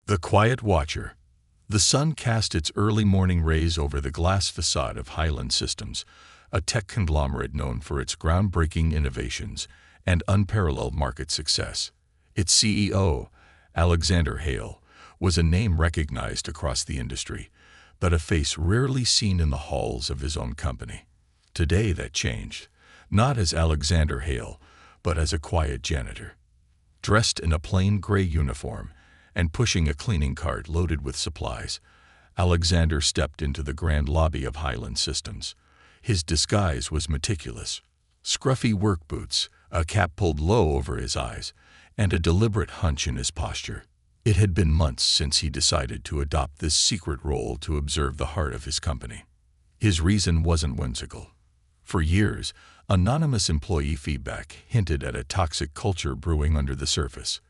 The Quiet Watcher. The sun cast its early morning rays over the glass facade of Highland Systems, a tech conglomerate known for its groundbreaking innovations and unparalleled market success. Its CEO, Alexander Hale, was a name recognized across the industry, but a face rarely seen in the halls of his own company. Today that changed, not as Alexander Hale, but as a quiet janitor. Dressed in a plain gray uniform and pushing a cleaning cart loaded with supplies, Alexander stepped into the grand lobby of Highland Systems. His disguise was meticulous. Scruffy work boots, a cap pulled low over his eyes, and a deliberate hunch in his posture. It had been months since he decided to adopt this secret role to observe the heart of his company. His reason wasn't whimsical. For years, anonymous employee feedback hinted at a toxic culture brewing under the surface.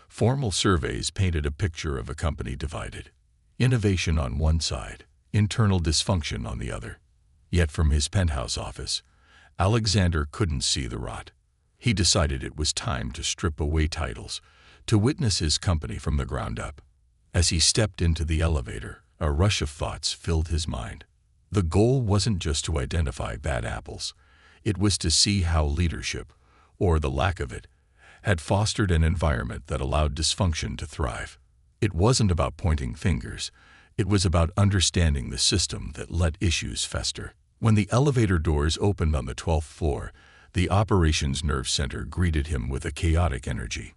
Formal surveys painted a picture of a company divided. Innovation on one side, internal dysfunction on the other. Yet from his penthouse office, Alexander couldn't see the rot. He decided it was time to strip away titles, to witness his company from the ground up. As he stepped into the elevator, a rush of thoughts filled his mind. The goal wasn't just to identify bad apples. It was to see how leadership, or the lack of it, had fostered an environment that allowed dysfunction to thrive. It wasn't about pointing fingers. It was about understanding the system that let issues fester. When the elevator doors opened on the 12th floor, the operations nerve center greeted him with a chaotic energy.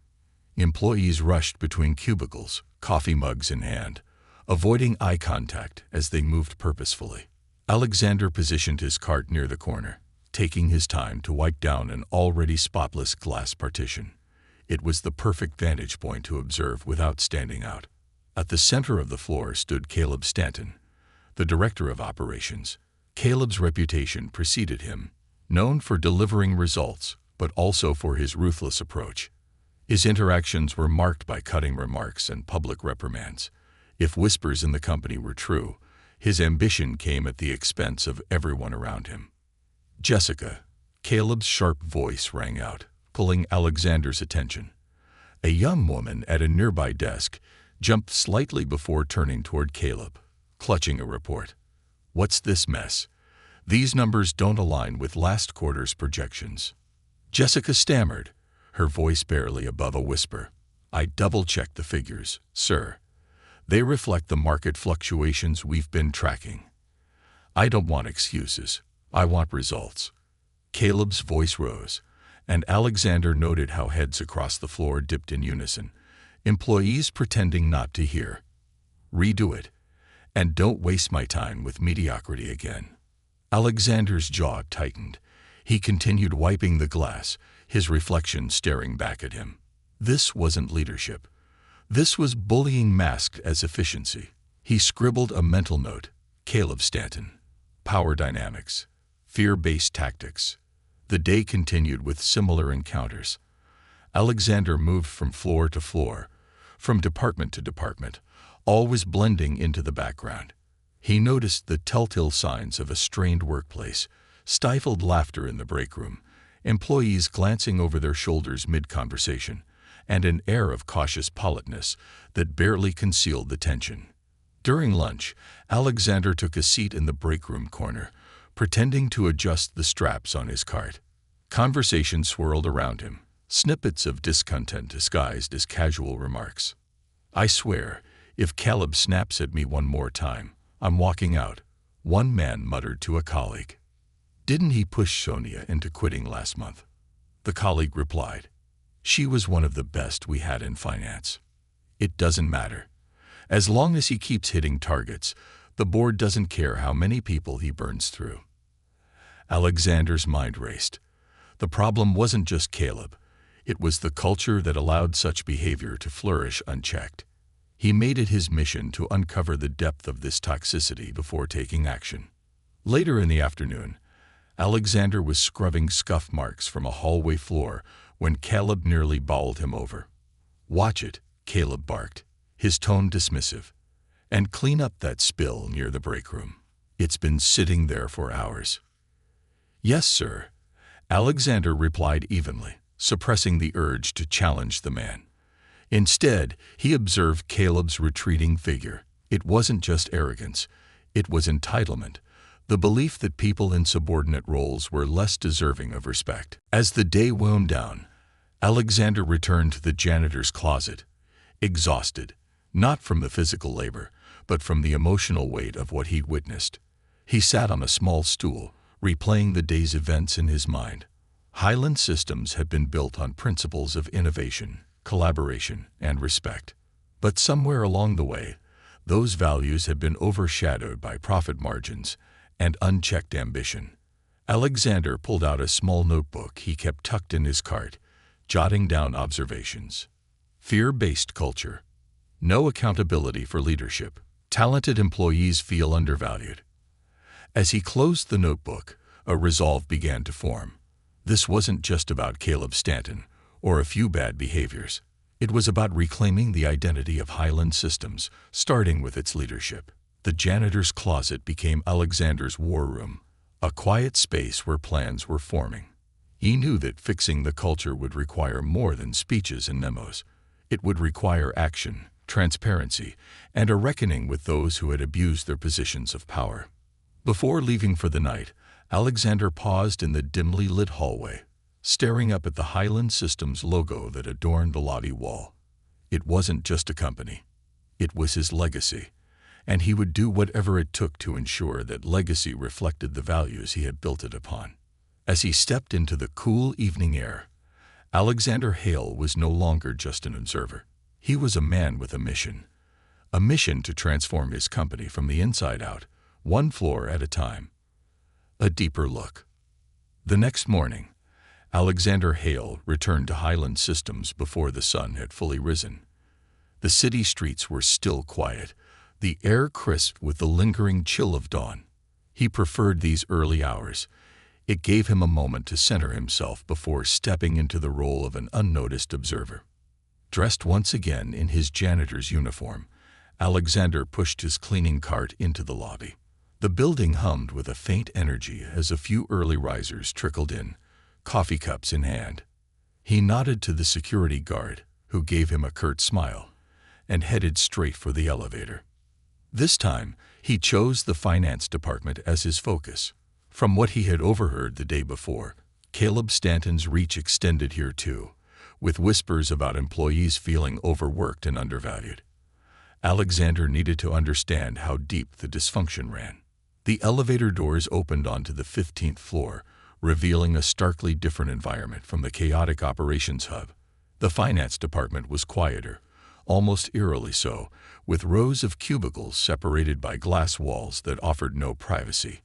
Employees rushed between cubicles, coffee mugs in hand, avoiding eye contact as they moved purposefully. Alexander positioned his cart near the corner, taking his time to wipe down an already spotless glass partition. It was the perfect vantage point to observe without standing out. At the center of the floor stood Caleb Stanton, the director of operations. Caleb's reputation preceded him, known for delivering results, but also for his ruthless approach. His interactions were marked by cutting remarks and public reprimands. If whispers in the company were true, his ambition came at the expense of everyone around him. Jessica, Caleb's sharp voice rang out, pulling Alexander's attention. A young woman at a nearby desk jumped slightly before turning toward Caleb, clutching a report. "What's this mess? These numbers don't align with last quarter's projections." Jessica stammered, her voice barely above a whisper. "I double-checked the figures, sir. They reflect the market fluctuations we've been tracking. I don't want excuses. I want results." Caleb's voice rose, and Alexander noted how heads across the floor dipped in unison, employees pretending not to hear. "Redo it, and don't waste my time with mediocrity again." Alexander's jaw tightened. He continued wiping the glass, his reflection staring back at him. This wasn't leadership. This was bullying masked as efficiency. He scribbled a mental note. Caleb Stanton. Power dynamics. Fear-based tactics. The day continued with similar encounters. Alexander moved from floor to floor, from department to department, always blending into the background. He noticed the telltale signs of a strained workplace, stifled laughter in the break room, employees glancing over their shoulders mid-conversation, and an air of cautious politeness that barely concealed the tension. During lunch, Alexander took a seat in the break room corner, pretending to adjust the straps on his cart. Conversation swirled around him, snippets of discontent disguised as casual remarks. "I swear, if Caleb snaps at me one more time, I'm walking out," one man muttered to a colleague. "Didn't he push Sonia into quitting last month?" The colleague replied. "She was one of the best we had in finance." "It doesn't matter. As long as he keeps hitting targets, the board doesn't care how many people he burns through." Alexander's mind raced. The problem wasn't just Caleb. It was the culture that allowed such behavior to flourish unchecked. He made it his mission to uncover the depth of this toxicity before taking action. Later in the afternoon, Alexander was scrubbing scuff marks from a hallway floor when Caleb nearly bowled him over. "Watch it," Caleb barked, his tone dismissive, "and clean up that spill near the break room. It's been sitting there for hours." "Yes, sir," Alexander replied evenly, suppressing the urge to challenge the man. Instead, he observed Caleb's retreating figure. It wasn't just arrogance. It was entitlement, the belief that people in subordinate roles were less deserving of respect. As the day wound down, Alexander returned to the janitor's closet, exhausted, not from the physical labor, but from the emotional weight of what he'd witnessed. He sat on a small stool, replaying the day's events in his mind. Highland Systems had been built on principles of innovation, collaboration, and respect. But somewhere along the way, those values had been overshadowed by profit margins and unchecked ambition. Alexander pulled out a small notebook he kept tucked in his cart, jotting down observations. Fear-based culture. No accountability for leadership. Talented employees feel undervalued. As he closed the notebook, a resolve began to form. This wasn't just about Caleb Stanton or a few bad behaviors. It was about reclaiming the identity of Highland Systems, starting with its leadership. The janitor's closet became Alexander's war room, a quiet space where plans were forming. He knew that fixing the culture would require more than speeches and memos. It would require action, transparency, and a reckoning with those who had abused their positions of power. Before leaving for the night, Alexander paused in the dimly lit hallway, staring up at the Highland Systems logo that adorned the lobby wall. It wasn't just a company. It was his legacy, and he would do whatever it took to ensure that legacy reflected the values he had built it upon. As he stepped into the cool evening air, Alexander Hale was no longer just an observer. He was a man with a mission to transform his company from the inside out, one floor at a time. A deeper look. The next morning, Alexander Hale returned to Highland Systems before the sun had fully risen. The city streets were still quiet, the air crisp with the lingering chill of dawn. He preferred these early hours. It gave him a moment to center himself before stepping into the role of an unnoticed observer. Dressed once again in his janitor's uniform, Alexander pushed his cleaning cart into the lobby. The building hummed with a faint energy as a few early risers trickled in, coffee cups in hand. He nodded to the security guard, who gave him a curt smile, and headed straight for the elevator. This time, he chose the finance department as his focus. From what he had overheard the day before, Caleb Stanton's reach extended here too, with whispers about employees feeling overworked and undervalued. Alexander needed to understand how deep the dysfunction ran. The elevator doors opened onto the 15th floor, revealing a starkly different environment from the chaotic operations hub. The finance department was quieter, almost eerily so, with rows of cubicles separated by glass walls that offered no privacy.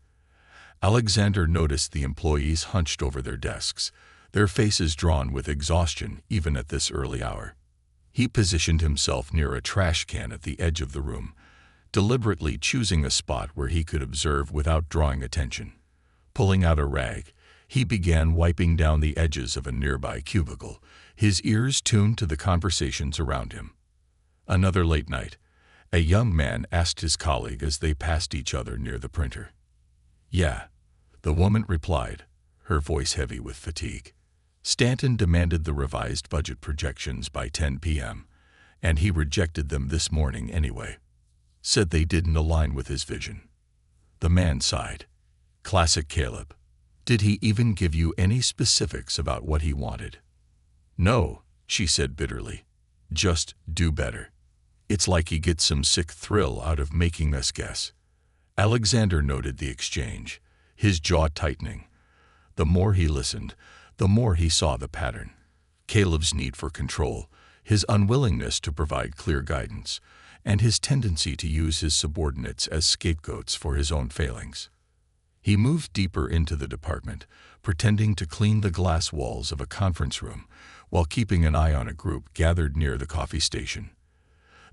Alexander noticed the employees hunched over their desks, their faces drawn with exhaustion even at this early hour. He positioned himself near a trash can at the edge of the room, deliberately choosing a spot where he could observe without drawing attention. Pulling out a rag, he began wiping down the edges of a nearby cubicle, his ears tuned to the conversations around him. Another late night, a young man asked his colleague as they passed each other near the printer. "Yeah," the woman replied, her voice heavy with fatigue. Stanton demanded the revised budget projections by 10 p.m., and he rejected them this morning anyway. Said they didn't align with his vision. The man sighed. Classic Caleb. Did he even give you any specifics about what he wanted? No, she said bitterly. Just do better. It's like he gets some sick thrill out of making us guess. Alexander noted the exchange, his jaw tightening. The more he listened, the more he saw the pattern. Caleb's need for control, his unwillingness to provide clear guidance, and his tendency to use his subordinates as scapegoats for his own failings. He moved deeper into the department, pretending to clean the glass walls of a conference room while keeping an eye on a group gathered near the coffee station.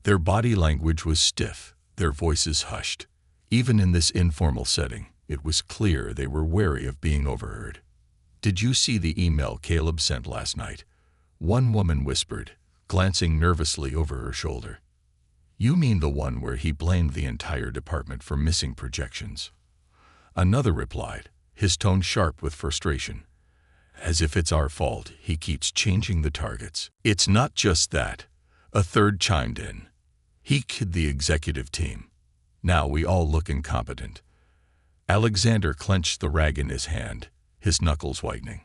Their body language was stiff, their voices hushed. Even in this informal setting, it was clear they were wary of being overheard. "Did you see the email Caleb sent last night?" One woman whispered, glancing nervously over her shoulder. "You mean the one where he blamed the entire department for missing projections?" Another replied, his tone sharp with frustration. "As if it's our fault, he keeps changing the targets." "It's not just that," A third chimed in. He kid the executive team. Now we all look incompetent. Alexander clenched the rag in his hand, his knuckles whitening.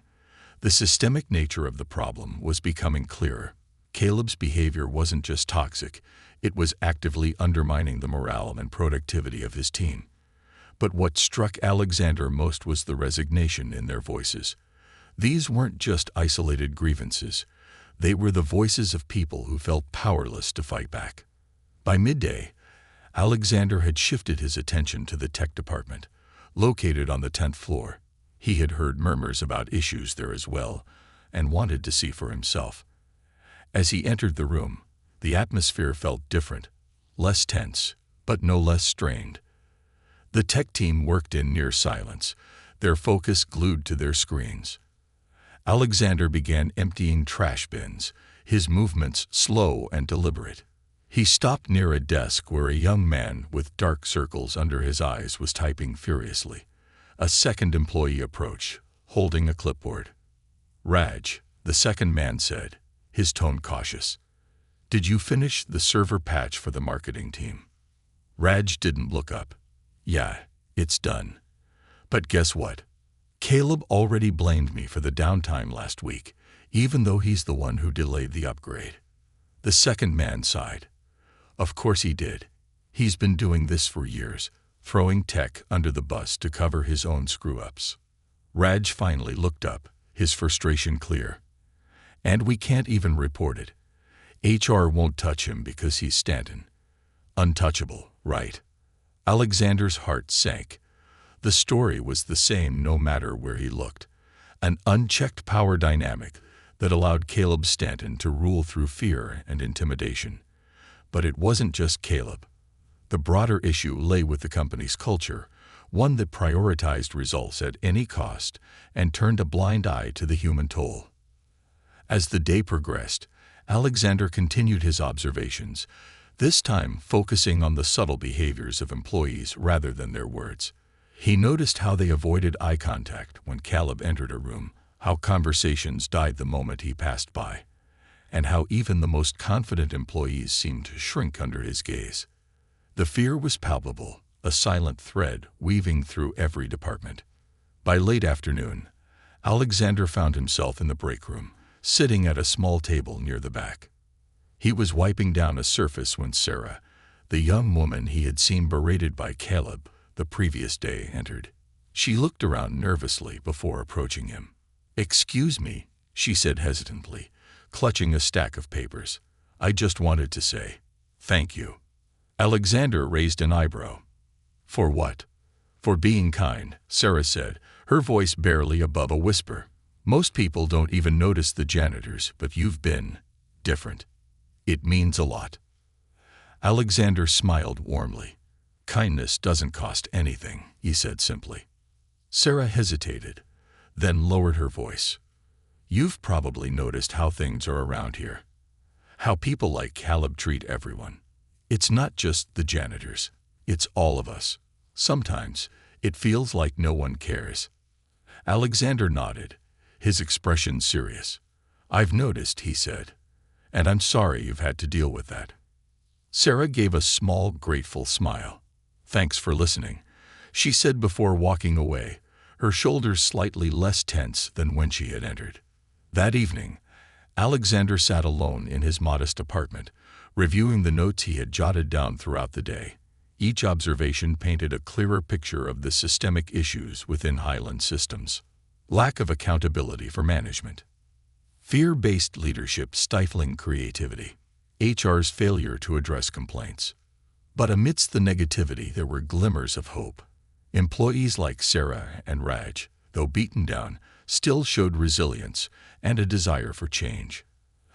The systemic nature of the problem was becoming clearer. Caleb's behavior wasn't just toxic, it was actively undermining the morale and productivity of his team. But what struck Alexander most was the resignation in their voices. These weren't just isolated grievances. They were the voices of people who felt powerless to fight back. By midday, Alexander had shifted his attention to the tech department, located on the 10th floor. He had heard murmurs about issues there as well, and wanted to see for himself. As he entered the room, the atmosphere felt different, less tense, but no less strained. The tech team worked in near silence, their focus glued to their screens. Alexander began emptying trash bins, his movements slow and deliberate. He stopped near a desk where a young man with dark circles under his eyes was typing furiously. A second employee approached, holding a clipboard. "Raj," the second man said, his tone cautious. "Did you finish the server patch for the marketing team?" Raj didn't look up. "Yeah, it's done. But guess what? Caleb already blamed me for the downtime last week, even though he's the one who delayed the upgrade." The second man sighed. "Of course he did. He's been doing this for years, throwing tech under the bus to cover his own screw-ups." Raj finally looked up, his frustration clear. "And we can't even report it. HR won't touch him because he's Stanton. Untouchable, right?" Alexander's heart sank. The story was the same no matter where he looked. An unchecked power dynamic that allowed Caleb Stanton to rule through fear and intimidation. But it wasn't just Caleb. The broader issue lay with the company's culture, one that prioritized results at any cost and turned a blind eye to the human toll. As the day progressed, Alexander continued his observations, this time focusing on the subtle behaviors of employees rather than their words. He noticed how they avoided eye contact when Caleb entered a room, how conversations died the moment he passed by, and how even the most confident employees seemed to shrink under his gaze. The fear was palpable, a silent thread weaving through every department. By late afternoon, Alexander found himself in the break room, sitting at a small table near the back. He was wiping down a surface when Sarah, the young woman he had seen berated by Caleb the previous day, entered. She looked around nervously before approaching him. "Excuse me," she said hesitantly, clutching a stack of papers. "I just wanted to say thank you." Alexander raised an eyebrow. "For what?" "For being kind," Sarah said, her voice barely above a whisper. "Most people don't even notice the janitors, but you've been different. It means a lot." Alexander smiled warmly. "Kindness doesn't cost anything," he said simply. Sarah hesitated, then lowered her voice. "You've probably noticed how things are around here. How people like Caleb treat everyone. It's not just the janitors. It's all of us. Sometimes it feels like no one cares." Alexander nodded, his expression serious. "I've noticed," he said, "and I'm sorry you've had to deal with that." Sarah gave a small, grateful smile. "Thanks for listening," she said before walking away, her shoulders slightly less tense than when she had entered. That evening, Alexander sat alone in his modest apartment, reviewing the notes he had jotted down throughout the day. Each observation painted a clearer picture of the systemic issues within Highland Systems. Lack of accountability for management. Fear-based leadership stifling creativity. HR's failure to address complaints. But amidst the negativity, there were glimmers of hope. Employees like Sarah and Raj, though beaten down, still showed resilience and a desire for change.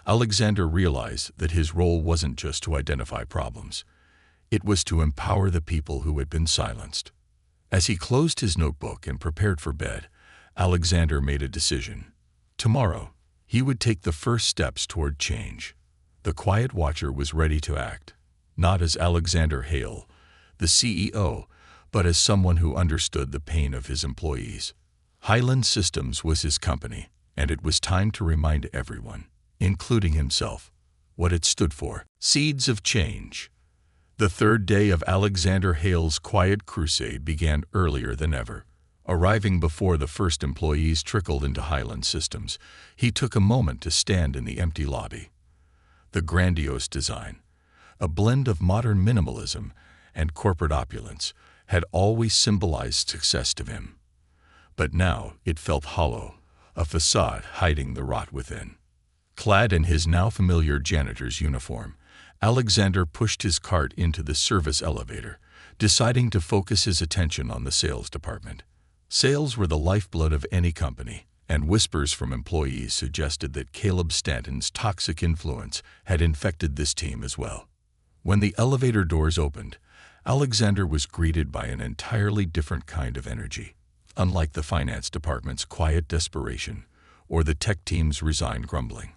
Alexander realized that his role wasn't just to identify problems. It was to empower the people who had been silenced. As he closed his notebook and prepared for bed, Alexander made a decision. Tomorrow, he would take the first steps toward change. The quiet watcher was ready to act, not as Alexander Hale, the CEO, but as someone who understood the pain of his employees. Highland Systems was his company, and it was time to remind everyone, including himself, what it stood for. Seeds of change. The third day of Alexander Hale's quiet crusade began earlier than ever. Arriving before the first employees trickled into Highland Systems, he took a moment to stand in the empty lobby. The grandiose design, a blend of modern minimalism and corporate opulence, had always symbolized success to him. But now it felt hollow, a facade hiding the rot within. Clad in his now familiar janitor's uniform, Alexander pushed his cart into the service elevator, deciding to focus his attention on the sales department. Sales were the lifeblood of any company, and whispers from employees suggested that Caleb Stanton's toxic influence had infected this team as well. When the elevator doors opened, Alexander was greeted by an entirely different kind of energy. Unlike the finance department's quiet desperation or the tech team's resigned grumbling,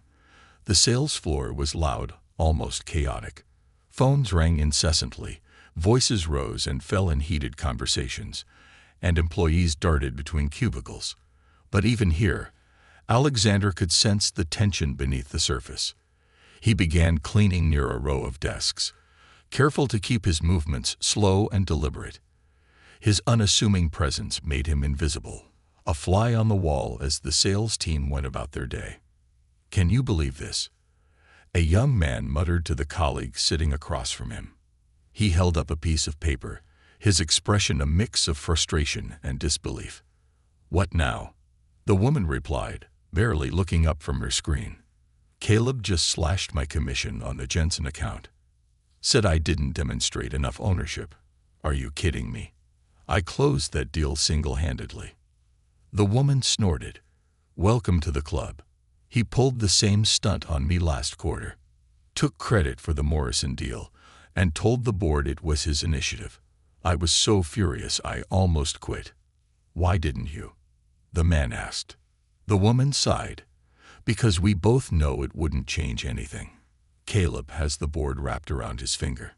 the sales floor was loud, almost chaotic. Phones rang incessantly, voices rose and fell in heated conversations, and employees darted between cubicles. But even here, Alexander could sense the tension beneath the surface. He began cleaning near a row of desks, careful to keep his movements slow and deliberate. His unassuming presence made him invisible, a fly on the wall as the sales team went about their day. "Can you believe this?" a young man muttered to the colleague sitting across from him. He held up a piece of paper, his expression a mix of frustration and disbelief. "What now?" the woman replied, barely looking up from her screen. "Caleb just slashed my commission on the Jensen account. Said I didn't demonstrate enough ownership. Are you kidding me? I closed that deal single-handedly." The woman snorted. "Welcome to the club. He pulled the same stunt on me last quarter. Took credit for the Morrison deal and told the board it was his initiative. I was so furious I almost quit." "Why didn't you?" the man asked. The woman sighed. "Because we both know it wouldn't change anything. Caleb has the board wrapped around his finger."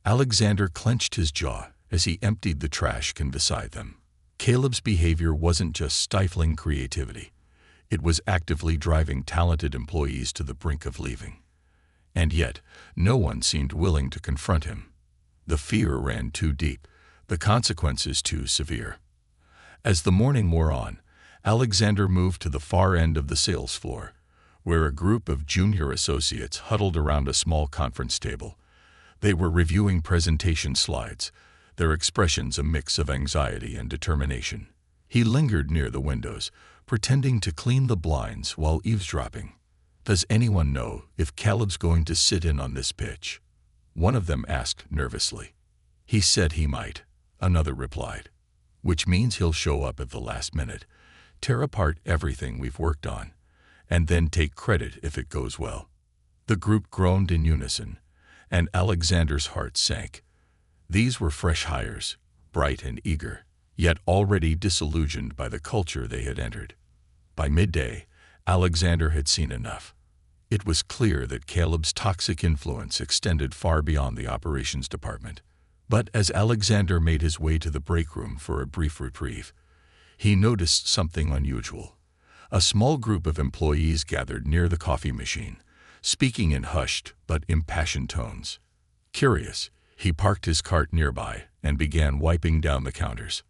Alexander clenched his jaw as he emptied the trash can beside them. Caleb's behavior wasn't just stifling creativity. It was actively driving talented employees to the brink of leaving. And yet, no one seemed willing to confront him. The fear ran too deep, the consequences too severe. As the morning wore on, Alexander moved to the far end of the sales floor, where a group of junior associates huddled around a small conference table. They were reviewing presentation slides, their expressions a mix of anxiety and determination. He lingered near the windows, pretending to clean the blinds while eavesdropping. "Does anyone know if Caleb's going to sit in on this pitch?" one of them asked nervously. "He said he might," another replied. "Which means he'll show up at the last minute, tear apart everything we've worked on, and then take credit if it goes well." The group groaned in unison, and Alexander's heart sank. These were fresh hires, bright and eager, yet already disillusioned by the culture they had entered. By midday, Alexander had seen enough. It was clear that Caleb's toxic influence extended far beyond the operations department. But as Alexander made his way to the break room for a brief reprieve, he noticed something unusual. A small group of employees gathered near the coffee machine, speaking in hushed but impassioned tones. Curious, he parked his cart nearby and began wiping down the counters.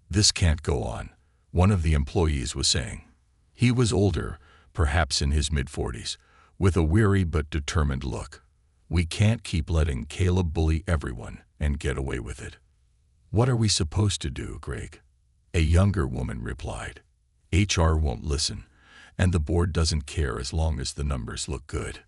"This can't go on," one of the employees was saying. He was older, perhaps in his mid-40s, with a weary but determined look. "We can't keep letting Caleb bully everyone and get away with it." "What are we supposed to do, Greg?" a younger woman replied. "HR won't listen, and the board doesn't care as long as the numbers look good."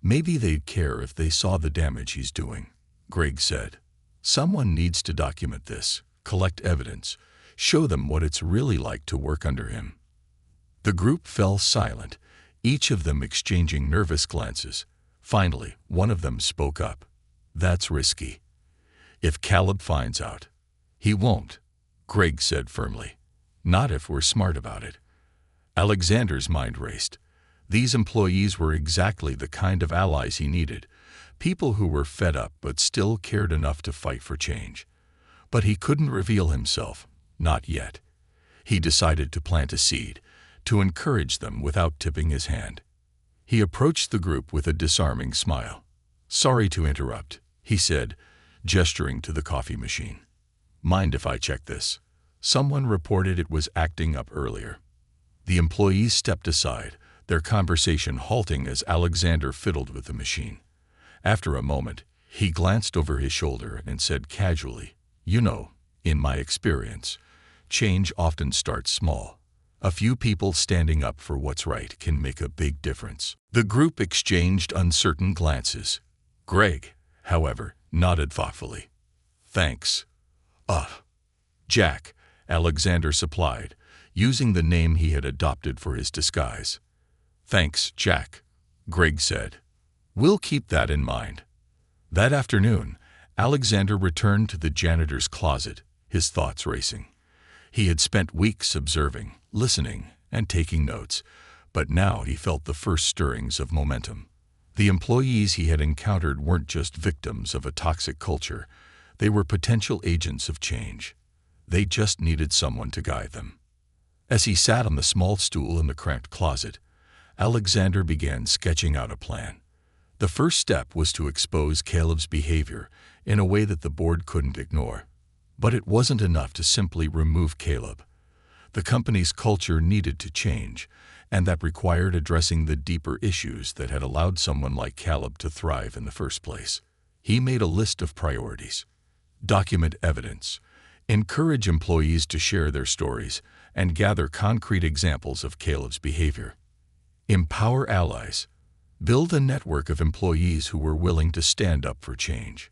"Maybe they'd care if they saw the damage he's doing," Greg said. "Someone needs to document this, collect evidence, show them what it's really like to work under him." The group fell silent, each of them exchanging nervous glances. Finally, one of them spoke up. "That's risky. If Caleb finds out." "He won't," Greg said firmly. "Not if we're smart about it." Alexander's mind raced. These employees were exactly the kind of allies he needed, people who were fed up but still cared enough to fight for change. But he couldn't reveal himself, not yet. He decided to plant a seed, to encourage them without tipping his hand. He approached the group with a disarming smile. "Sorry to interrupt," he said, gesturing to the coffee machine. "Mind if I check this?" Someone reported it was acting up earlier. The employees stepped aside, their conversation halting as Alexander fiddled with the machine. After a moment, he glanced over his shoulder and said casually, "You know, in my experience, change often starts small. A few people standing up for what's right can make a big difference." The group exchanged uncertain glances. Greg, however, nodded thoughtfully. "Thanks." Jack," Alexander supplied, using the name he had adopted for his disguise. "Thanks, Jack," Greg said. "We'll keep that in mind." That afternoon, Alexander returned to the janitor's closet, his thoughts racing. He had spent weeks observing, listening, and taking notes, but now he felt the first stirrings of momentum. The employees he had encountered weren't just victims of a toxic culture, they were potential agents of change. They just needed someone to guide them. As he sat on the small stool in the cramped closet, Alexander began sketching out a plan. The first step was to expose Caleb's behavior in a way that the board couldn't ignore. But it wasn't enough to simply remove Caleb. The company's culture needed to change, and that required addressing the deeper issues that had allowed someone like Caleb to thrive in the first place. He made a list of priorities. Document evidence, encourage employees to share their stories, and gather concrete examples of Caleb's behavior. Empower allies, build a network of employees who were willing to stand up for change.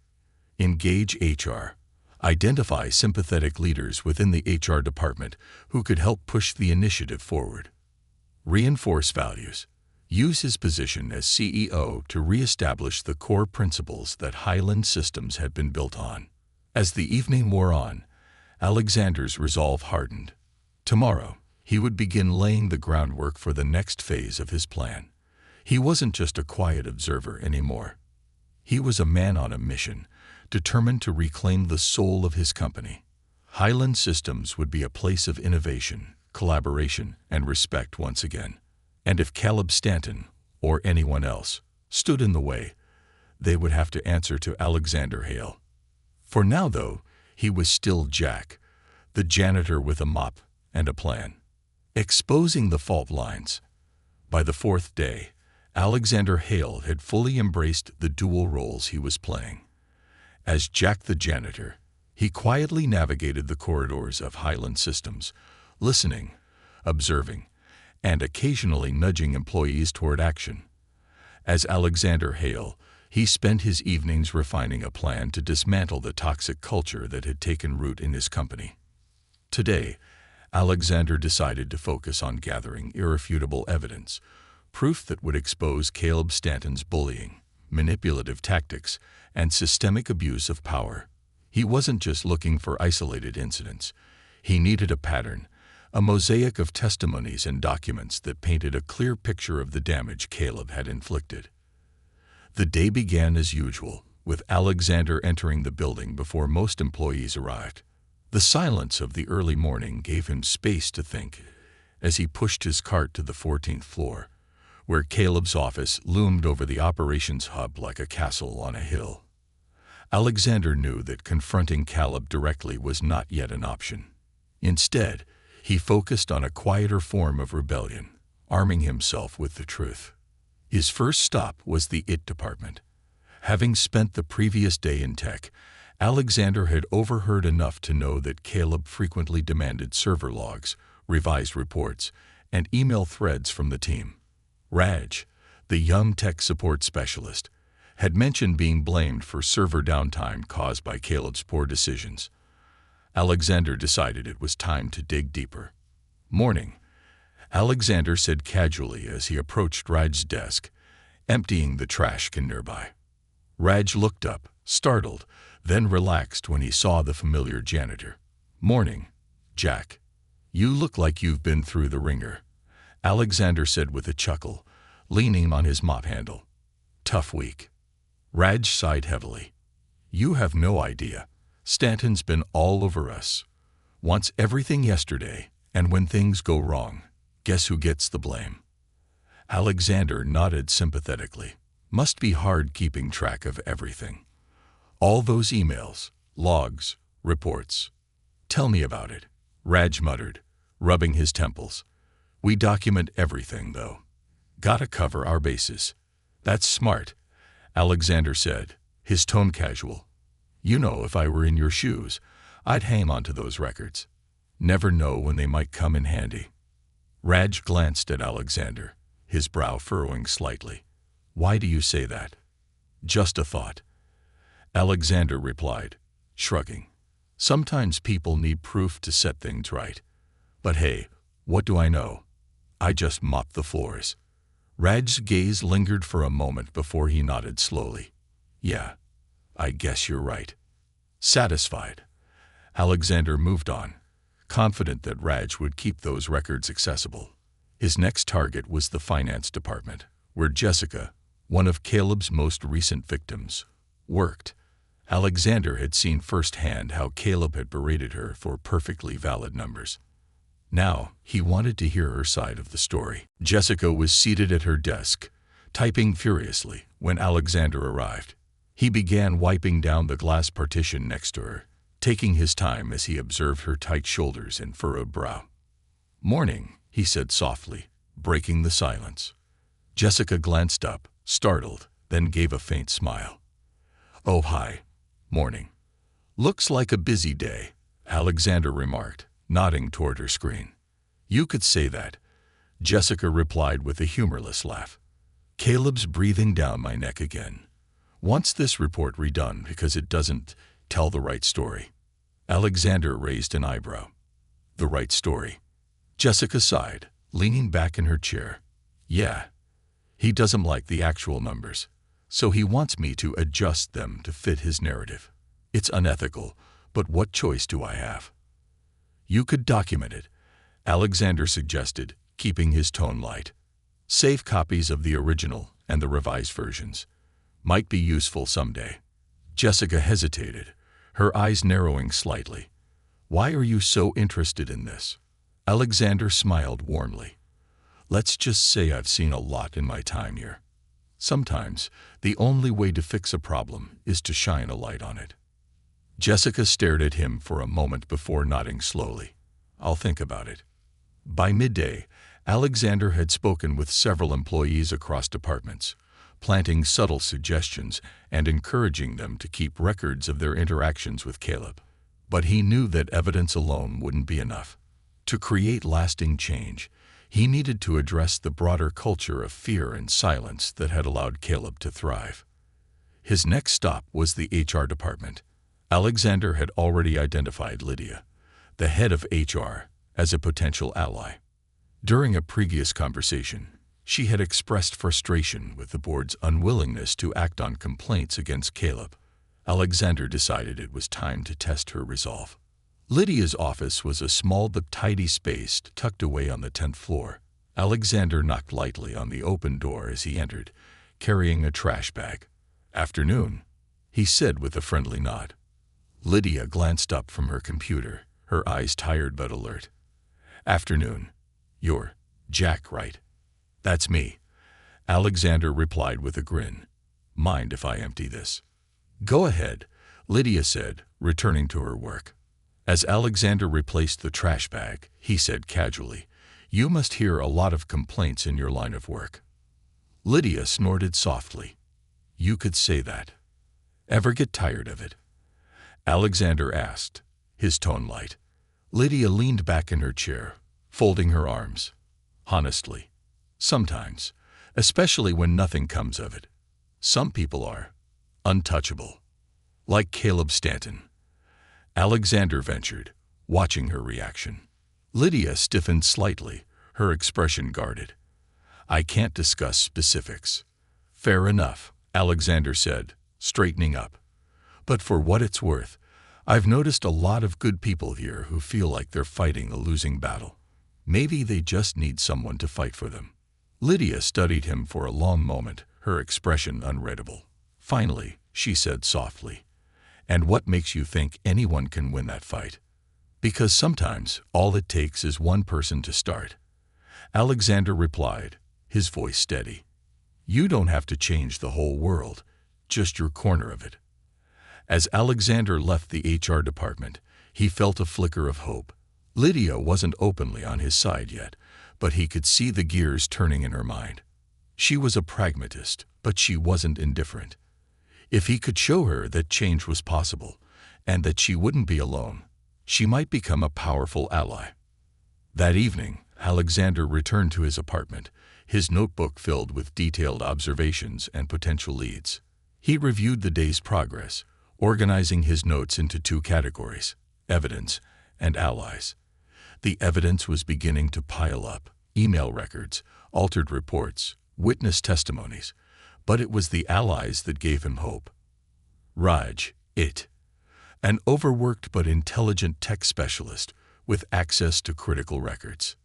Engage HR, identify sympathetic leaders within the HR department who could help push the initiative forward. Reinforce values, use his position as CEO to reestablish the core principles that Highland Systems had been built on. As the evening wore on, Alexander's resolve hardened. Tomorrow, he would begin laying the groundwork for the next phase of his plan. He wasn't just a quiet observer anymore. He was a man on a mission, determined to reclaim the soul of his company. Highland Systems would be a place of innovation, collaboration, and respect once again. And if Caleb Stanton, or anyone else, stood in the way, they would have to answer to Alexander Hale. For now, though, he was still Jack, the janitor with a mop and a plan. Exposing the fault lines. By the fourth day, Alexander Hale had fully embraced the dual roles he was playing. As Jack the janitor, he quietly navigated the corridors of Highland Systems, listening, observing, and occasionally nudging employees toward action. As Alexander Hale, he spent his evenings refining a plan to dismantle the toxic culture that had taken root in his company. Today, Alexander decided to focus on gathering irrefutable evidence, proof that would expose Caleb Stanton's bullying, manipulative tactics, and systemic abuse of power. He wasn't just looking for isolated incidents. He needed a pattern, a mosaic of testimonies and documents that painted a clear picture of the damage Caleb had inflicted. The day began as usual, with Alexander entering the building before most employees arrived. The silence of the early morning gave him space to think as he pushed his cart to the 14th floor, where Caleb's office loomed over the operations hub like a castle on a hill. Alexander knew that confronting Caleb directly was not yet an option. Instead, he focused on a quieter form of rebellion, arming himself with the truth. His first stop was the IT department. Having spent the previous day in tech, Alexander had overheard enough to know that Caleb frequently demanded server logs, revised reports, and email threads from the team. Raj, the young tech support specialist, had mentioned being blamed for server downtime caused by Caleb's poor decisions. Alexander decided it was time to dig deeper. "Morning," Alexander said casually as he approached Raj's desk, emptying the trash can nearby. Raj looked up, startled, then relaxed when he saw the familiar janitor. "Morning, Jack. You look like you've been through the ringer," Alexander said with a chuckle, leaning on his mop handle. "Tough week." Raj sighed heavily. "You have no idea. Stanton's been all over us. Wants everything yesterday, and when things go wrong, guess who gets the blame?" Alexander nodded sympathetically. Must be hard keeping track of everything. All those emails, logs, reports. Tell me about it, Raj muttered, rubbing his temples. We document everything, though. Gotta cover our bases. That's smart, Alexander said, his tone casual. You know, if I were in your shoes, I'd hang on to those records. Never know when they might come in handy. Raj glanced at Alexander, his brow furrowing slightly. Why do you say that? Just a thought. Alexander replied, shrugging. Sometimes people need proof to set things right. But hey, what do I know? I just mop the floors. Raj's gaze lingered for a moment before he nodded slowly. Yeah, I guess you're right. Satisfied, Alexander moved on, confident that Raj would keep those records accessible. His next target was the finance department, where Jessica, one of Caleb's most recent victims, worked. Alexander had seen firsthand how Caleb had berated her for perfectly valid numbers. Now, he wanted to hear her side of the story. Jessica was seated at her desk, typing furiously, when Alexander arrived. He began wiping down the glass partition next to her, taking his time as he observed her tight shoulders and furrowed brow. Morning, he said softly, breaking the silence. Jessica glanced up, startled, then gave a faint smile. Oh, hi. Morning. Looks like a busy day, Alexander remarked, nodding toward her screen. You could say that, Jessica replied with a humorless laugh. Caleb's breathing down my neck again. Wants this report redone because it doesn't tell the right story. Alexander raised an eyebrow. The right story. Jessica sighed, leaning back in her chair. Yeah. He doesn't like the actual numbers, so he wants me to adjust them to fit his narrative. It's unethical, but what choice do I have? You could document it, Alexander suggested, keeping his tone light. Save copies of the original and the revised versions. Might be useful someday. Jessica hesitated, her eyes narrowing slightly. Why are you so interested in this? Alexander smiled warmly. Let's just say I've seen a lot in my time here. Sometimes, the only way to fix a problem is to shine a light on it. Jessica stared at him for a moment before nodding slowly. I'll think about it. By midday, Alexander had spoken with several employees across departments, planting subtle suggestions and encouraging them to keep records of their interactions with Caleb. But he knew that evidence alone wouldn't be enough. To create lasting change, he needed to address the broader culture of fear and silence that had allowed Caleb to thrive. His next stop was the HR department. Alexander had already identified Lydia, the head of HR, as a potential ally. During a previous conversation, she had expressed frustration with the board's unwillingness to act on complaints against Caleb. Alexander decided it was time to test her resolve. Lydia's office was a small but tidy space tucked away on the 10th floor. Alexander knocked lightly on the open door as he entered, carrying a trash bag. Afternoon, he said with a friendly nod. Lydia glanced up from her computer, her eyes tired but alert. Afternoon. You're Jack, right? That's me, Alexander replied with a grin. Mind if I empty this? Go ahead, Lydia said, returning to her work. As Alexander replaced the trash bag, he said casually, You must hear a lot of complaints in your line of work. Lydia snorted softly. You could say that. Ever get tired of it? Alexander asked, his tone light. Lydia leaned back in her chair, folding her arms. Honestly, sometimes, especially when nothing comes of it. Some people are untouchable, like Caleb Stanton. Alexander ventured, watching her reaction. Lydia stiffened slightly, her expression guarded. I can't discuss specifics. Fair enough, Alexander said, straightening up. But for what it's worth, I've noticed a lot of good people here who feel like they're fighting a losing battle. Maybe they just need someone to fight for them. Lydia studied him for a long moment, her expression unreadable. Finally, she said softly, And what makes you think anyone can win that fight? Because sometimes all it takes is one person to start. Alexander replied, his voice steady. "You don't have to change the whole world, just your corner of it." As Alexander left the HR department, he felt a flicker of hope. Lydia wasn't openly on his side yet, but he could see the gears turning in her mind. She was a pragmatist, but she wasn't indifferent. If he could show her that change was possible, and that she wouldn't be alone, she might become a powerful ally. That evening, Alexander returned to his apartment, his notebook filled with detailed observations and potential leads. He reviewed the day's progress, organizing his notes into two categories: evidence and allies. The evidence was beginning to pile up: email records, altered reports, witness testimonies, but it was the allies that gave him hope. Raj, an overworked but intelligent tech specialist with access to critical records.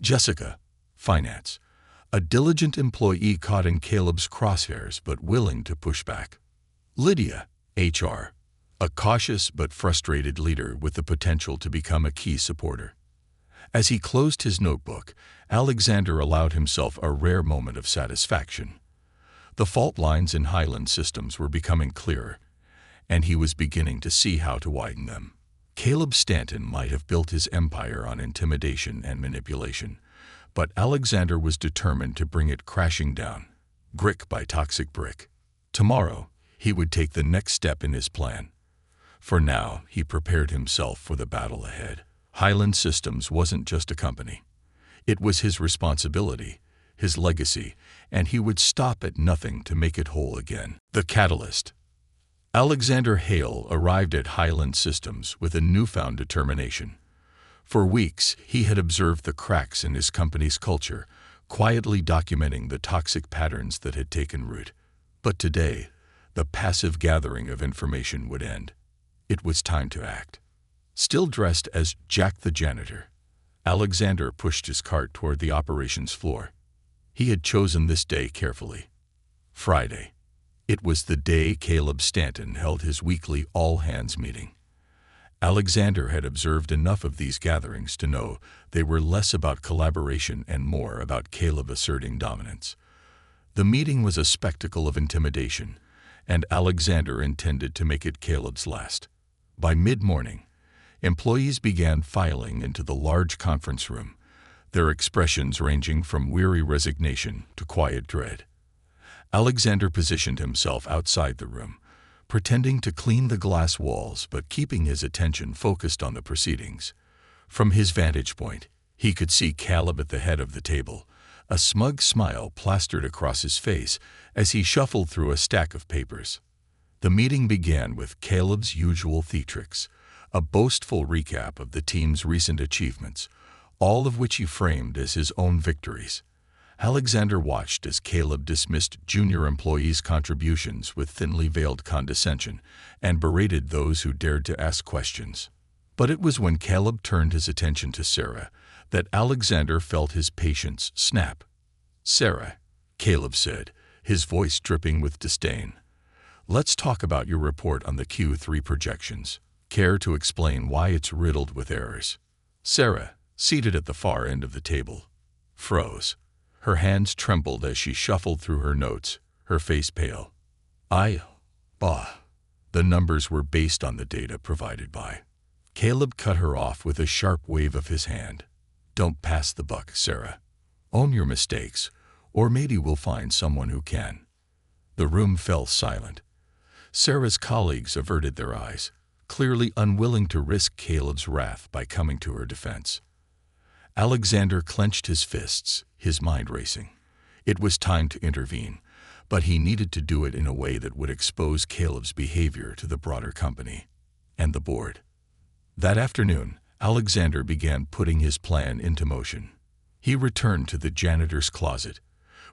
Jessica, finance, a diligent employee caught in Caleb's crosshairs but willing to push back. Lydia, HR, a cautious but frustrated leader with the potential to become a key supporter. As he closed his notebook, Alexander allowed himself a rare moment of satisfaction. The fault lines in Highland systems were becoming clearer, and he was beginning to see how to widen them. Caleb Stanton might have built his empire on intimidation and manipulation, but Alexander was determined to bring it crashing down, brick by toxic brick. Tomorrow, he would take the next step in his plan. For now, he prepared himself for the battle ahead. Highland Systems wasn't just a company. It was his responsibility, his legacy, and he would stop at nothing to make it whole again. The catalyst. Alexander Hale arrived at Highland Systems with a newfound determination. For weeks, he had observed the cracks in his company's culture, quietly documenting the toxic patterns that had taken root. But today, the passive gathering of information would end. It was time to act. Still dressed as Jack the Janitor, Alexander pushed his cart toward the operations floor. He had chosen this day carefully. Friday. It was the day Caleb Stanton held his weekly all-hands meeting. Alexander had observed enough of these gatherings to know they were less about collaboration and more about Caleb asserting dominance. The meeting was a spectacle of intimidation, and Alexander intended to make it Caleb's last. By mid-morning, employees began filing into the large conference room, their expressions ranging from weary resignation to quiet dread. Alexander positioned himself outside the room, pretending to clean the glass walls but keeping his attention focused on the proceedings. From his vantage point, he could see Caleb at the head of the table, a smug smile plastered across his face as he shuffled through a stack of papers. The meeting began with Caleb's usual theatrics, a boastful recap of the team's recent achievements, all of which he framed as his own victories. Alexander watched as Caleb dismissed junior employees' contributions with thinly veiled condescension and berated those who dared to ask questions. But it was when Caleb turned his attention to Sarah that Alexander felt his patience snap. "Sarah," Caleb said, his voice dripping with disdain, "let's talk about your report on the Q3 projections. Care to explain why it's riddled with errors?" Sarah, seated at the far end of the table, froze. Her hands trembled as she shuffled through her notes, her face pale. The numbers were based on the data provided by. Caleb cut her off with a sharp wave of his hand. "Don't pass the buck, Sarah. Own your mistakes, or maybe we'll find someone who can." The room fell silent. Sarah's colleagues averted their eyes, clearly unwilling to risk Caleb's wrath by coming to her defense. Alexander clenched his fists, his mind racing. It was time to intervene, but he needed to do it in a way that would expose Caleb's behavior to the broader company and the board. That afternoon, Alexander began putting his plan into motion. He returned to the janitor's closet,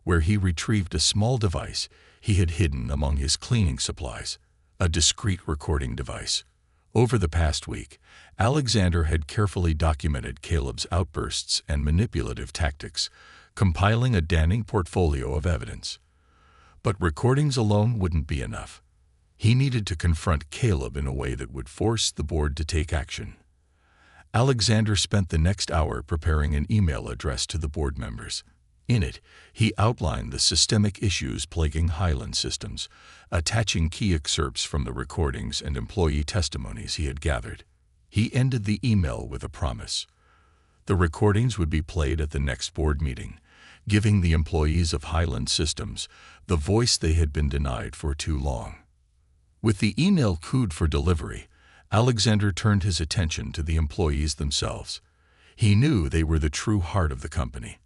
where he retrieved a small device he had hidden among his cleaning supplies, a discreet recording device. Over the past week, Alexander had carefully documented Caleb's outbursts and manipulative tactics, compiling a damning portfolio of evidence. But recordings alone wouldn't be enough. He needed to confront Caleb in a way that would force the board to take action. Alexander spent the next hour preparing an email address to the board members. In it, he outlined the systemic issues plaguing Highland Systems, attaching key excerpts from the recordings and employee testimonies he had gathered. He ended the email with a promise. The recordings would be played at the next board meeting, giving the employees of Highland Systems the voice they had been denied for too long. With the email queued for delivery, Alexander turned his attention to the employees themselves. He knew they were the true heart of the company,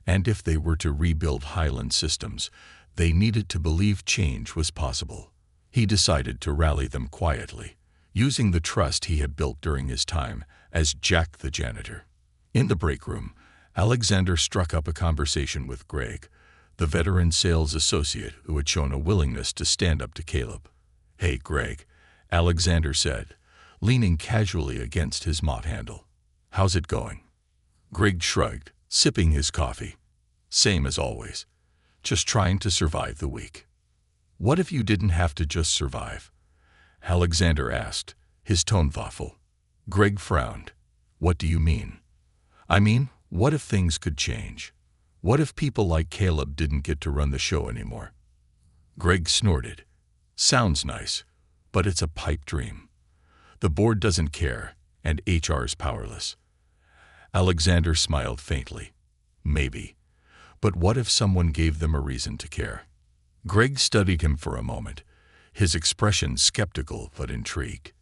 and if they were to rebuild Highland Systems, they needed to believe change was possible. He decided to rally them quietly, using the trust he had built during his time as Jack the Janitor. In the break room, Alexander struck up a conversation with Greg, the veteran sales associate who had shown a willingness to stand up to Caleb. "Hey, Greg," Alexander said, leaning casually against his mop handle. "How's it going?" Greg shrugged, sipping his coffee. "Same as always. Just trying to survive the week." "What if you didn't have to just survive?" Alexander asked, his tone thoughtful. Greg frowned. "What do you mean?" "I mean, what if things could change? What if people like Caleb didn't get to run the show anymore?" Greg snorted. "Sounds nice, but it's a pipe dream. The board doesn't care, and HR's powerless." Alexander smiled faintly. "Maybe. But what if someone gave them a reason to care?" Greg studied him for a moment, his expression skeptical but intrigued.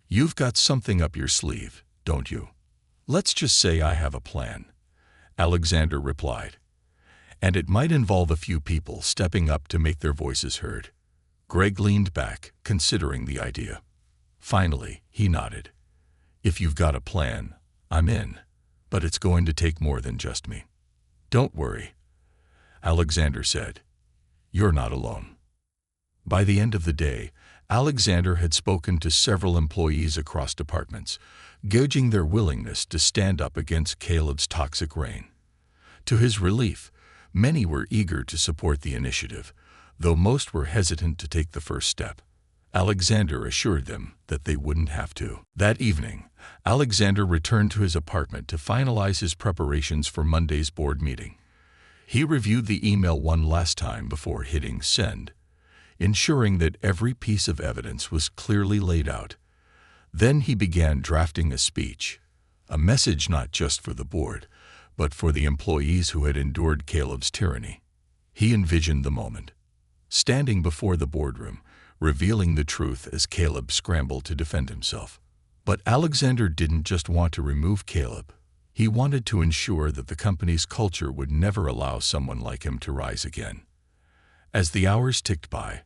"You've got something up your sleeve, don't you?" "Let's just say I have a plan," Alexander replied. "And it might involve a few people stepping up to make their voices heard." Greg leaned back, considering the idea. Finally, he nodded. "If you've got a plan, I'm in, but it's going to take more than just me." "Don't worry," Alexander said. "You're not alone." By the end of the day, Alexander had spoken to several employees across departments, gauging their willingness to stand up against Caleb's toxic reign. To his relief, many were eager to support the initiative, though most were hesitant to take the first step. Alexander assured them that they wouldn't have to. That evening, Alexander returned to his apartment to finalize his preparations for Monday's board meeting. He reviewed the email one last time before hitting send, ensuring that every piece of evidence was clearly laid out. Then he began drafting a speech, a message not just for the board, but for the employees who had endured Caleb's tyranny. He envisioned the moment, standing before the boardroom, revealing the truth as Caleb scrambled to defend himself. But Alexander didn't just want to remove Caleb. He wanted to ensure that the company's culture would never allow someone like him to rise again. As the hours ticked by,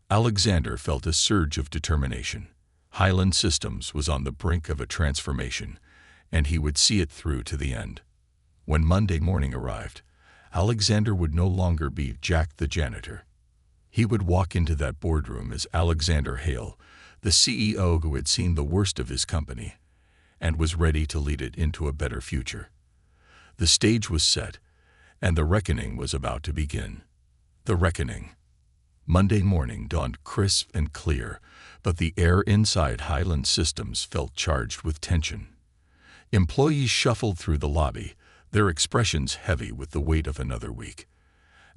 Alexander felt a surge of determination. Highland Systems was on the brink of a transformation, and he would see it through to the end. When Monday morning arrived, Alexander would no longer be Jack the Janitor. He would walk into that boardroom as Alexander Hale, the CEO who had seen the worst of his company and was ready to lead it into a better future. The stage was set, and the reckoning was about to begin. The reckoning. Monday morning dawned crisp and clear, but the air inside Highland Systems felt charged with tension. Employees shuffled through the lobby, their expressions heavy with the weight of another week.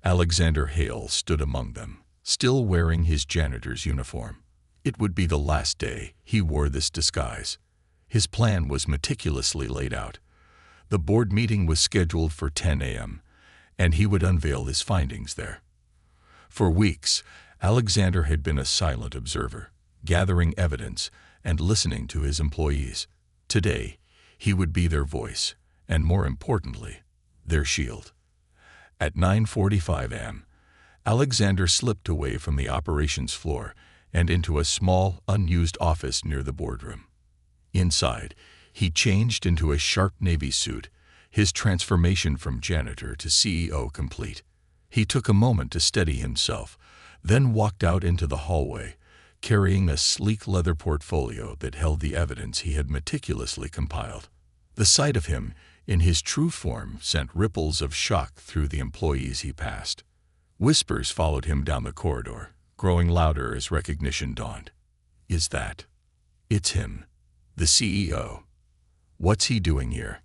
Alexander Hale stood among them, still wearing his janitor's uniform. It would be the last day he wore this disguise. His plan was meticulously laid out. The board meeting was scheduled for 10 a.m., and he would unveil his findings there. For weeks, Alexander had been a silent observer, gathering evidence and listening to his employees. Today, he would be their voice, and more importantly, their shield. At 9:45 a.m., Alexander slipped away from the operations floor and into a small, unused office near the boardroom. Inside, he changed into a sharp navy suit, his transformation from janitor to CEO complete. He took a moment to steady himself, then walked out into the hallway, carrying a sleek leather portfolio that held the evidence he had meticulously compiled. The sight of him, in his true form, sent ripples of shock through the employees he passed. Whispers followed him down the corridor, growing louder as recognition dawned. "Is that? It's him, the CEO. What's he doing here?"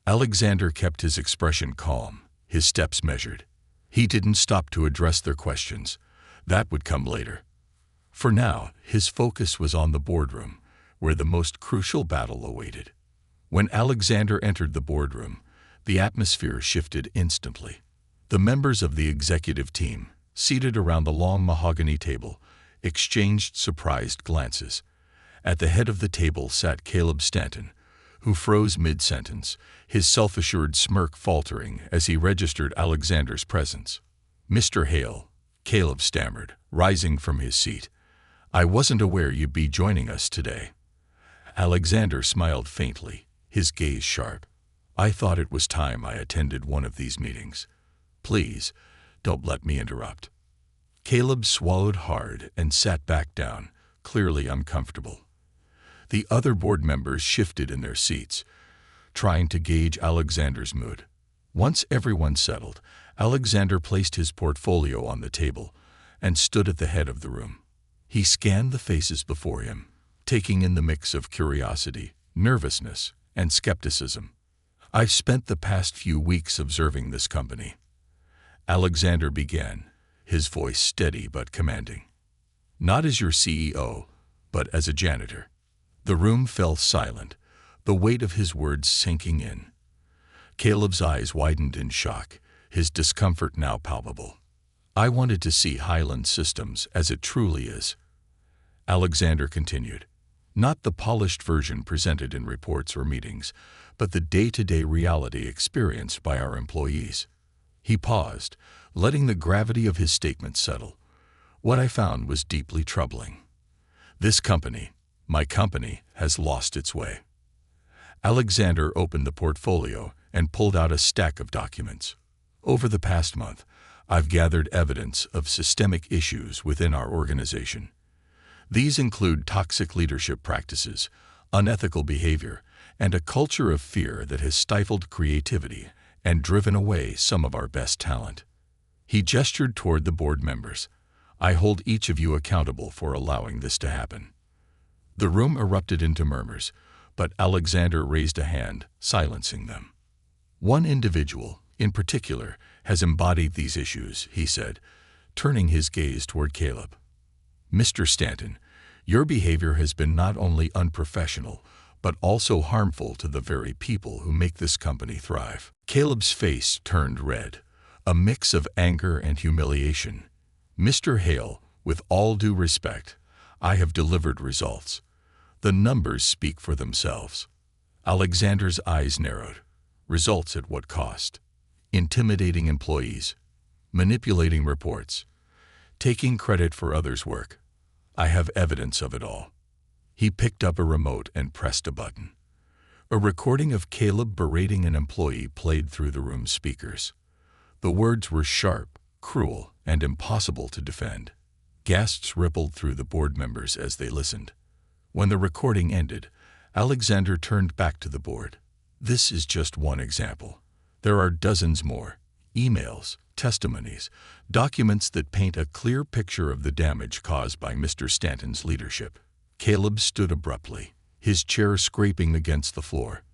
Alexander kept his expression calm, his steps measured. He didn't stop to address their questions. That would come later. For now, his focus was on the boardroom, where the most crucial battle awaited. When Alexander entered the boardroom, the atmosphere shifted instantly. The members of the executive team, seated around the long mahogany table, exchanged surprised glances. At the head of the table sat Caleb Stanton, who froze mid-sentence, his self-assured smirk faltering as he registered Alexander's presence. "Mr. Hale," Caleb stammered, rising from his seat. "I wasn't aware you'd be joining us today." Alexander smiled faintly, his gaze sharp. "I thought it was time I attended one of these meetings. Please, don't let me interrupt." Caleb swallowed hard and sat back down, clearly uncomfortable. The other board members shifted in their seats, trying to gauge Alexander's mood. Once everyone settled, Alexander placed his portfolio on the table and stood at the head of the room. He scanned the faces before him, taking in the mix of curiosity, nervousness, and skepticism. "I've spent the past few weeks observing this company," Alexander began, his voice steady but commanding. "Not as your CEO, but as a janitor." The room fell silent, the weight of his words sinking in. Caleb's eyes widened in shock, his discomfort now palpable. "I wanted to see Highland Systems as it truly is," Alexander continued. "Not the polished version presented in reports or meetings, but the day-to-day reality experienced by our employees." He paused, letting the gravity of his statement settle. "What I found was deeply troubling. This company, my company, has lost its way." Alexander opened the portfolio and pulled out a stack of documents. "Over the past month, I've gathered evidence of systemic issues within our organization. These include toxic leadership practices, unethical behavior, and a culture of fear that has stifled creativity and driven away some of our best talent." He gestured toward the board members. "I hold each of you accountable for allowing this to happen." The room erupted into murmurs, but Alexander raised a hand, silencing them. "One individual, in particular, has embodied these issues," he said, turning his gaze toward Caleb. "Mr. Stanton, your behavior has been not only unprofessional, but also harmful to the very people who make this company thrive." Caleb's face turned red, a mix of anger and humiliation. "Mr. Hale, with all due respect, I have delivered results. The numbers speak for themselves." Alexander's eyes narrowed. "Results at what cost? Intimidating employees, manipulating reports, taking credit for others' work. I have evidence of it all." He picked up a remote and pressed a button. A recording of Caleb berating an employee played through the room's speakers. The words were sharp, cruel, and impossible to defend. Gasps rippled through the board members as they listened. When the recording ended, Alexander turned back to the board. "This is just one example. There are dozens more. Emails, testimonies, documents that paint a clear picture of the damage caused by Mr. Stanton's leadership." Caleb stood abruptly, his chair scraping against the floor.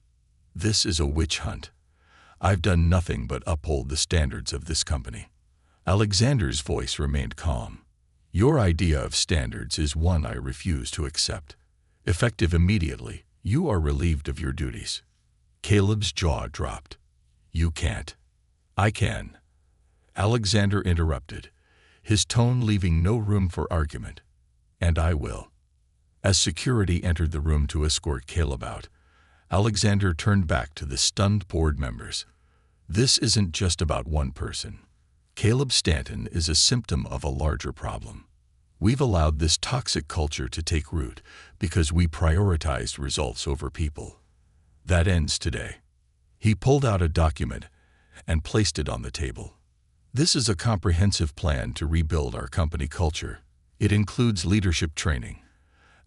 "This is a witch hunt. I've done nothing but uphold the standards of this company." Alexander's voice remained calm. "Your idea of standards is one I refuse to accept. Effective immediately, you are relieved of your duties." Caleb's jaw dropped. "You can't." "I can," Alexander interrupted, his tone leaving no room for argument. "And I will." As security entered the room to escort Caleb out, Alexander turned back to the stunned board members. "This isn't just about one person. Caleb Stanton is a symptom of a larger problem. We've allowed this toxic culture to take root because we prioritized results over people. That ends today." He pulled out a document and placed it on the table. "This is a comprehensive plan to rebuild our company culture. It includes leadership training,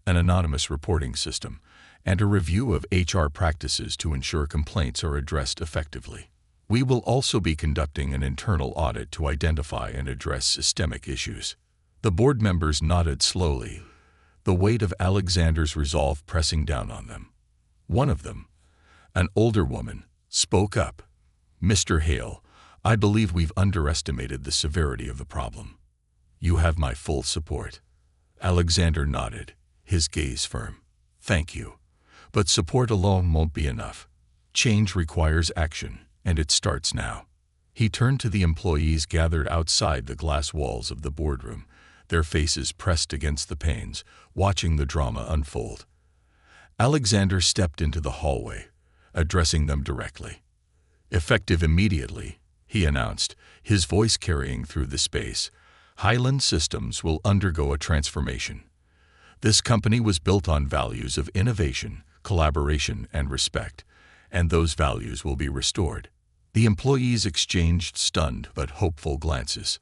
an anonymous reporting system, and a review of HR practices to ensure complaints are addressed effectively. We will also be conducting an internal audit to identify and address systemic issues." The board members nodded slowly, the weight of Alexander's resolve pressing down on them. One of them, an older woman, spoke up. "Mr. Hale, I believe we've underestimated the severity of the problem. You have my full support." Alexander nodded, his gaze firm. "Thank you. But support alone won't be enough. Change requires action, and it starts now." He turned to the employees gathered outside the glass walls of the boardroom, their faces pressed against the panes, watching the drama unfold. Alexander stepped into the hallway, addressing them directly. "Effective immediately," he announced, his voice carrying through the space, "Highland Systems will undergo a transformation. This company was built on values of innovation, collaboration, and respect, and those values will be restored." The employees exchanged stunned but hopeful glances.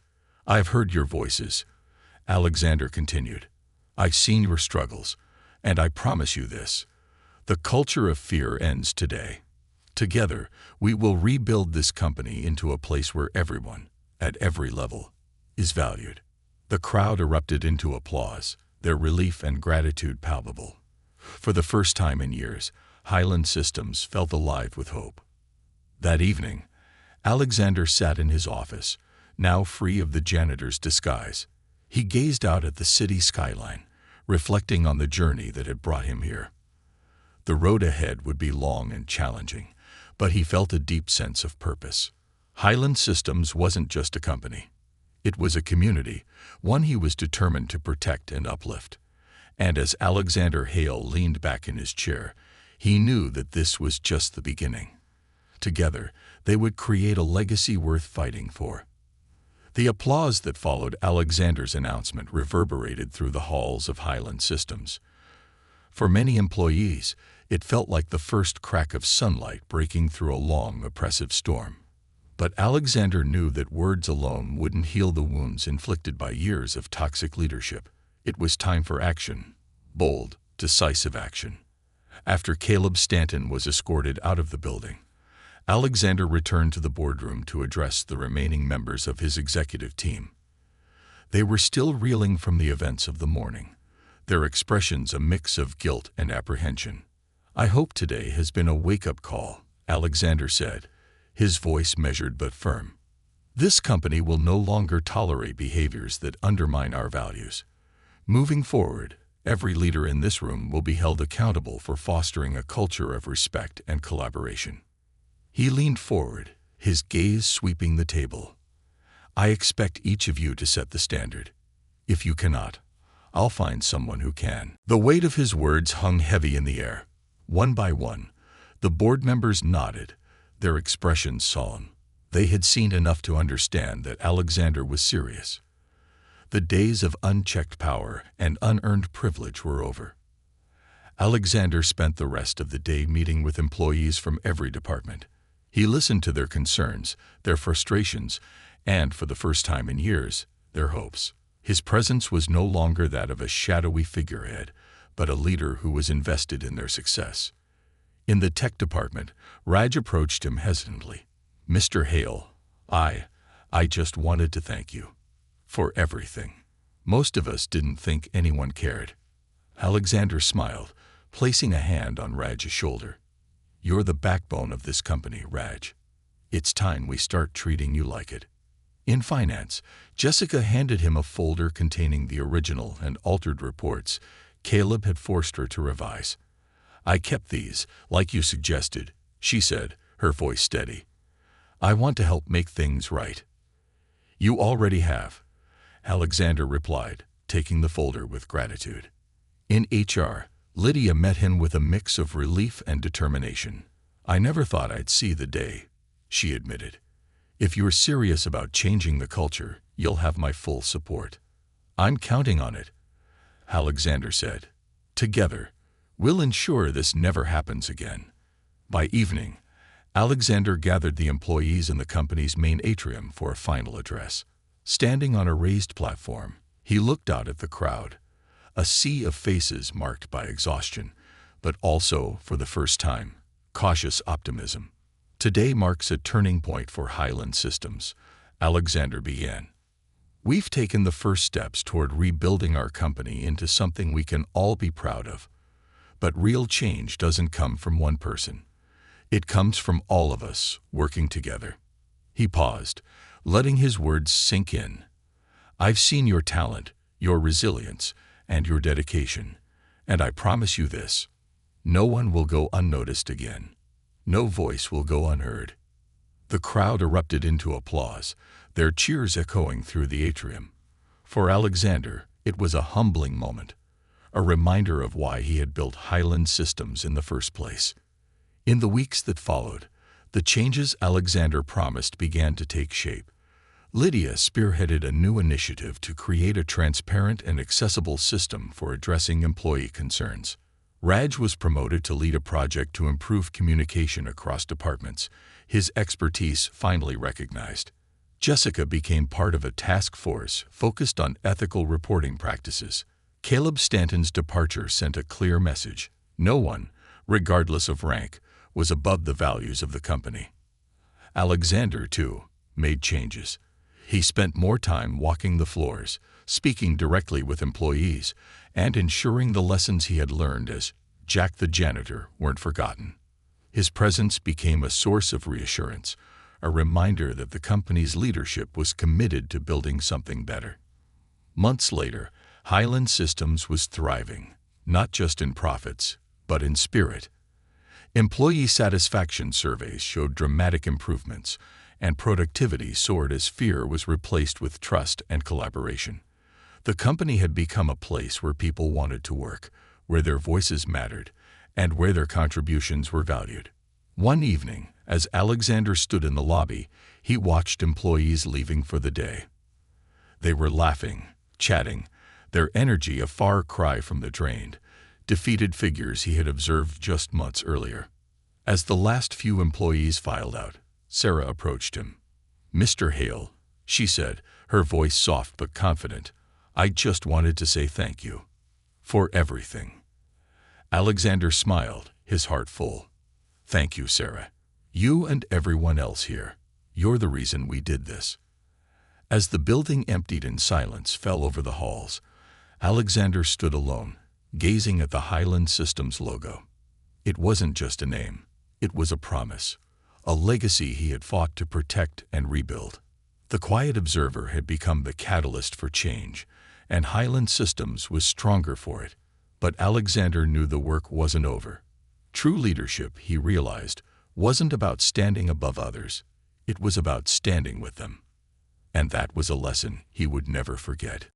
"I've heard your voices," Alexander continued. "I've seen your struggles, and I promise you this: the culture of fear ends today. Together, we will rebuild this company into a place where everyone, at every level, is valued." The crowd erupted into applause, their relief and gratitude palpable. For the first time in years, Highland Systems felt alive with hope. That evening, Alexander sat in his office, now free of the janitor's disguise. He gazed out at the city skyline, reflecting on the journey that had brought him here. The road ahead would be long and challenging, but he felt a deep sense of purpose. Highland Systems wasn't just a company. It was a community, one he was determined to protect and uplift. And as Alexander Hale leaned back in his chair, he knew that this was just the beginning. Together, they would create a legacy worth fighting for. The applause that followed Alexander's announcement reverberated through the halls of Highland Systems. For many employees, it felt like the first crack of sunlight breaking through a long, oppressive storm. But Alexander knew that words alone wouldn't heal the wounds inflicted by years of toxic leadership. It was time for action, bold, decisive action. After Caleb Stanton was escorted out of the building, Alexander returned to the boardroom to address the remaining members of his executive team. They were still reeling from the events of the morning, their expressions a mix of guilt and apprehension. "I hope today has been a wake-up call," Alexander said, his voice measured but firm. "This company will no longer tolerate behaviors that undermine our values. Moving forward, every leader in this room will be held accountable for fostering a culture of respect and collaboration." He leaned forward, his gaze sweeping the table. "I expect each of you to set the standard. If you cannot, I'll find someone who can." The weight of his words hung heavy in the air. One by one, the board members nodded, their expressions solemn. They had seen enough to understand that Alexander was serious. The days of unchecked power and unearned privilege were over. Alexander spent the rest of the day meeting with employees from every department. He listened to their concerns, their frustrations, and, for the first time in years, their hopes. His presence was no longer that of a shadowy figurehead, but a leader who was invested in their success. In the tech department, Raj approached him hesitantly. "Mr. Hale, I just wanted to thank you for everything. Most of us didn't think anyone cared." Alexander smiled, placing a hand on Raj's shoulder. "You're the backbone of this company, Raj. It's time we start treating you like it." In finance, Jessica handed him a folder containing the original and altered reports Caleb had forced her to revise. "I kept these, like you suggested," she said, her voice steady. "I want to help make things right." "You already have," Alexander replied, taking the folder with gratitude. In HR, Lydia met him with a mix of relief and determination. "I never thought I'd see the day," she admitted. "If you're serious about changing the culture, you'll have my full support." "I'm counting on it," Alexander said. "Together, we'll ensure this never happens again." By evening, Alexander gathered the employees in the company's main atrium for a final address. Standing on a raised platform, he looked out at the crowd, a sea of faces marked by exhaustion, but also, for the first time, cautious optimism. "Today marks a turning point for Highland Systems," Alexander began. "We've taken the first steps toward rebuilding our company into something we can all be proud of. But real change doesn't come from one person. It comes from all of us working together." He paused, letting his words sink in. "I've seen your talent, your resilience, and your dedication, and I promise you this: no one will go unnoticed again. No voice will go unheard." The crowd erupted into applause, their cheers echoing through the atrium. For Alexander, it was a humbling moment, a reminder of why he had built Highland Systems in the first place. In the weeks that followed, the changes Alexander promised began to take shape. Lydia spearheaded a new initiative to create a transparent and accessible system for addressing employee concerns. Raj was promoted to lead a project to improve communication across departments, his expertise finally recognized. Jessica became part of a task force focused on ethical reporting practices. Caleb Stanton's departure sent a clear message: no one, regardless of rank, was above the values of the company. Alexander, too, made changes. He spent more time walking the floors, speaking directly with employees, and ensuring the lessons he had learned as Jack the Janitor weren't forgotten. His presence became a source of reassurance, a reminder that the company's leadership was committed to building something better. Months later, Highland Systems was thriving, not just in profits, but in spirit. Employee satisfaction surveys showed dramatic improvements, and productivity soared as fear was replaced with trust and collaboration. The company had become a place where people wanted to work, where their voices mattered, and where their contributions were valued. One evening, as Alexander stood in the lobby, he watched employees leaving for the day. They were laughing, chatting, their energy a far cry from the drained, defeated figures he had observed just months earlier. As the last few employees filed out, Sarah approached him. "Mr. Hale," she said, her voice soft but confident, "I just wanted to say thank you for everything." Alexander smiled, his heart full. "Thank you, Sarah. You and everyone else here. You're the reason we did this." As the building emptied and silence fell over the halls, Alexander stood alone, gazing at the Highland Systems logo. It wasn't just a name. It was a promise, a legacy he had fought to protect and rebuild. The quiet observer had become the catalyst for change, and Highland Systems was stronger for it. But Alexander knew the work wasn't over. True leadership, he realized, wasn't about standing above others. It was about standing with them. And that was a lesson he would never forget.